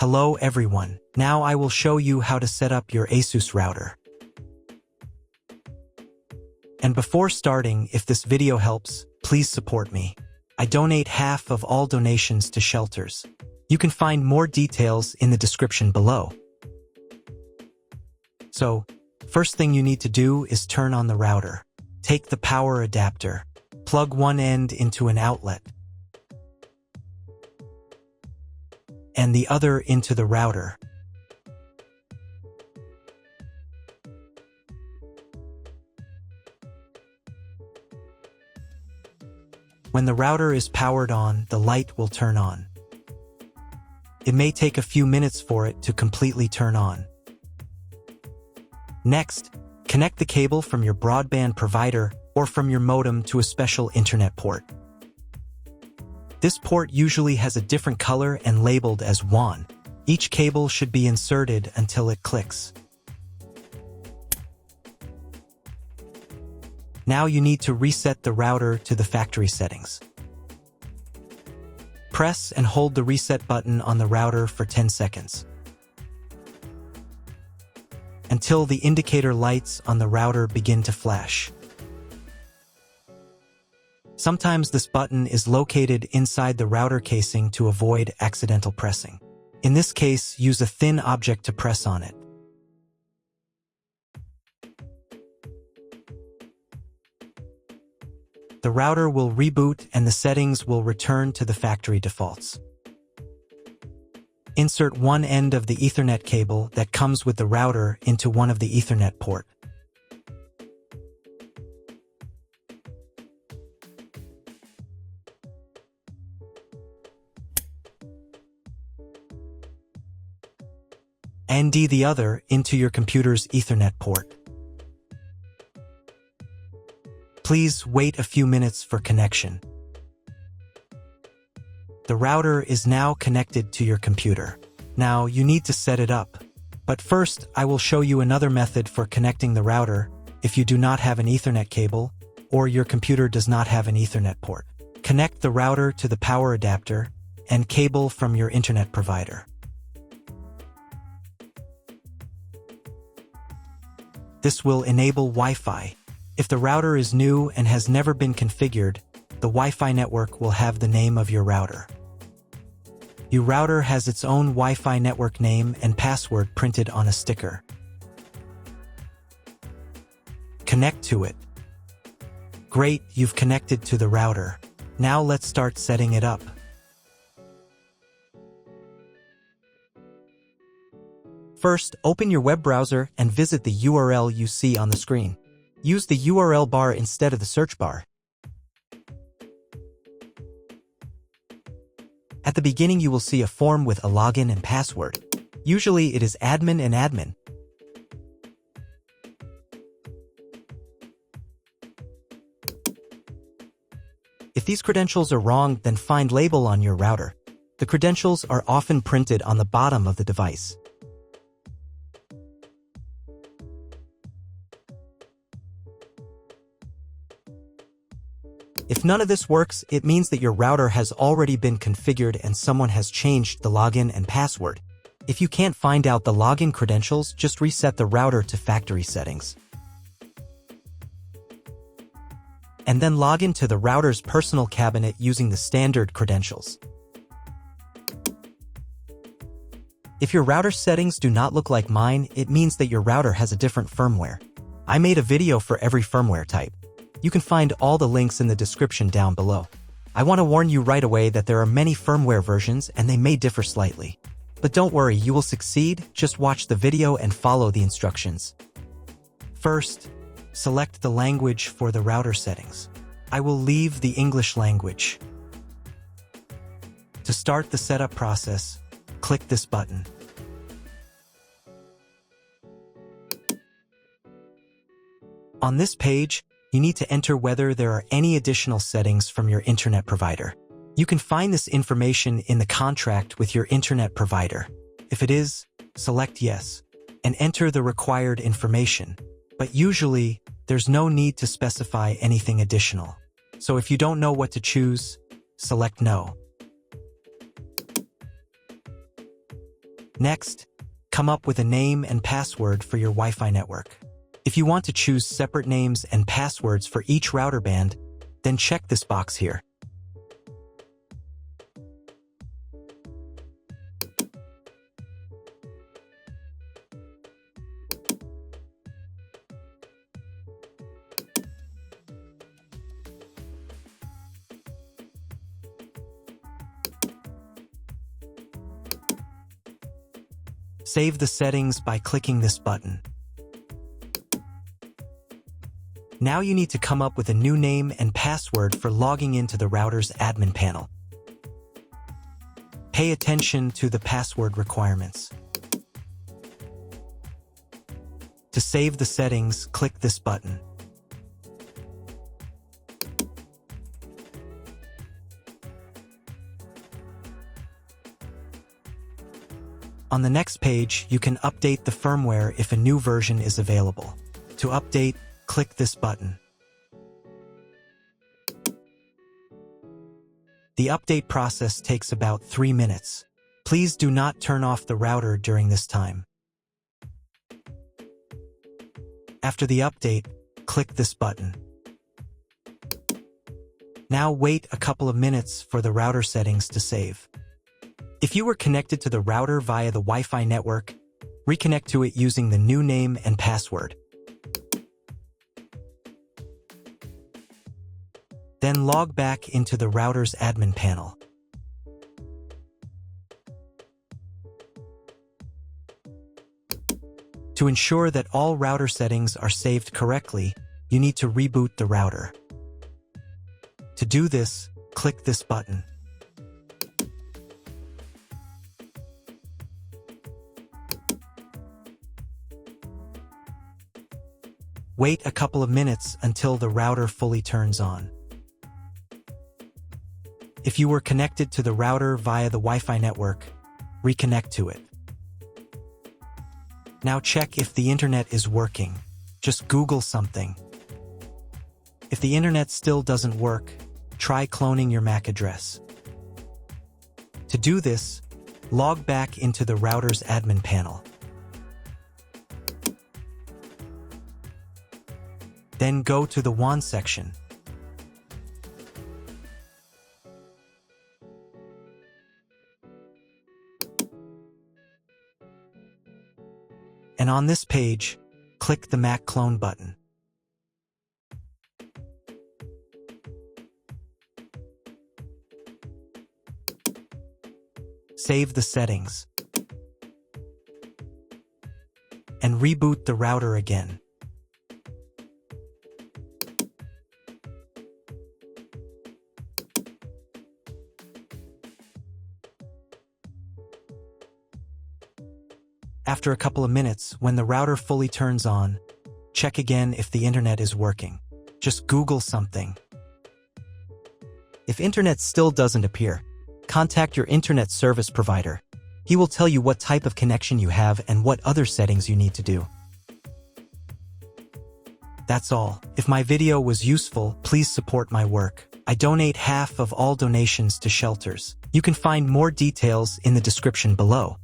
Hello everyone, now I will show you how to set up your ASUS router. And before starting, if this video helps, please support me. I donate half of all donations to shelters. You can find more details in the description below. So, first thing you need to do is turn on the router. Take the power adapter. Plug one end into an outlet and the other into the router. When the router is powered on, the light will turn on. It may take a few minutes for it to completely turn on. Next, connect the cable from your broadband provider or from your modem to a special internet port. This port usually has a different color and labeled as WAN. Each cable should be inserted until it clicks. Now you need to reset the router to the factory settings. Press and hold the reset button on the router for 10 seconds. Until the indicator lights on the router begin to flash. Sometimes this button is located inside the router casing to avoid accidental pressing. In this case, use a thin object to press on it. The router will reboot and the settings will return to the factory defaults. Insert one end of the Ethernet cable that comes with the router into one of the Ethernet port. And the other into your computer's Ethernet port. Please wait a few minutes for connection. The router is now connected to your computer. Now you need to set it up. But first, I will show you another method for connecting the router if you do not have an Ethernet cable or your computer does not have an Ethernet port. Connect the router to the power adapter and cable from your internet provider. This will enable Wi-Fi. If the router is new and has never been configured, the Wi-Fi network will have the name of your router. Your router has its own Wi-Fi network name and password printed on a sticker. Connect to it. Great, you've connected to the router. Now let's start setting it up. First, open your web browser and visit the URL you see on the screen. Use the URL bar instead of the search bar. At the beginning, you will see a form with a login and password. Usually, it is admin and admin. If these credentials are wrong, then find label on your router. The credentials are often printed on the bottom of the device. If none of this works, it means that your router has already been configured and someone has changed the login and password. If you can't find out the login credentials, just reset the router to factory settings. And then log into the router's personal cabinet using the standard credentials. If your router settings do not look like mine, it means that your router has a different firmware. I made a video for every firmware type. You can find all the links in the description down below. I want to warn you right away that there are many firmware versions and they may differ slightly. But don't worry, you will succeed, just watch the video and follow the instructions. First, select the language for the router settings. I will leave the English language. To start the setup process, click this button. On this page, you need to enter whether there are any additional settings from your internet provider. You can find this information in the contract with your internet provider. If it is, select yes, and enter the required information. But usually, there's no need to specify anything additional. So if you don't know what to choose, select no. Next, come up with a name and password for your Wi-Fi network. If you want to choose separate names and passwords for each router band, then check this box here. Save the settings by clicking this button. Now you need to come up with a new name and password for logging into the router's admin panel. Pay attention to the password requirements. To save the settings, click this button. On the next page, you can update the firmware if a new version is available. To update, click this button. The update process takes about 3 minutes. Please do not turn off the router during this time. After the update, click this button. Now wait a couple of minutes for the router settings to save. If you were connected to the router via the Wi-Fi network, reconnect to it using the new name and password. Then log back into the router's admin panel. To ensure that all router settings are saved correctly, you need to reboot the router. To do this, click this button. Wait a couple of minutes until the router fully turns on. If you were connected to the router via the Wi-Fi network, reconnect to it. Now check if the internet is working. Just Google something. If the internet still doesn't work, try cloning your MAC address. To do this, log back into the router's admin panel. Then go to the WAN section. And on this page, click the MAC clone button. Save the settings. And reboot the router again. After a couple of minutes, when the router fully turns on, check again if the internet is working. Just Google something. If internet still doesn't appear, contact your internet service provider. He will tell you what type of connection you have and what other settings you need to do. That's all. If my video was useful, please support my work. I donate half of all donations to shelters. You can find more details in the description below.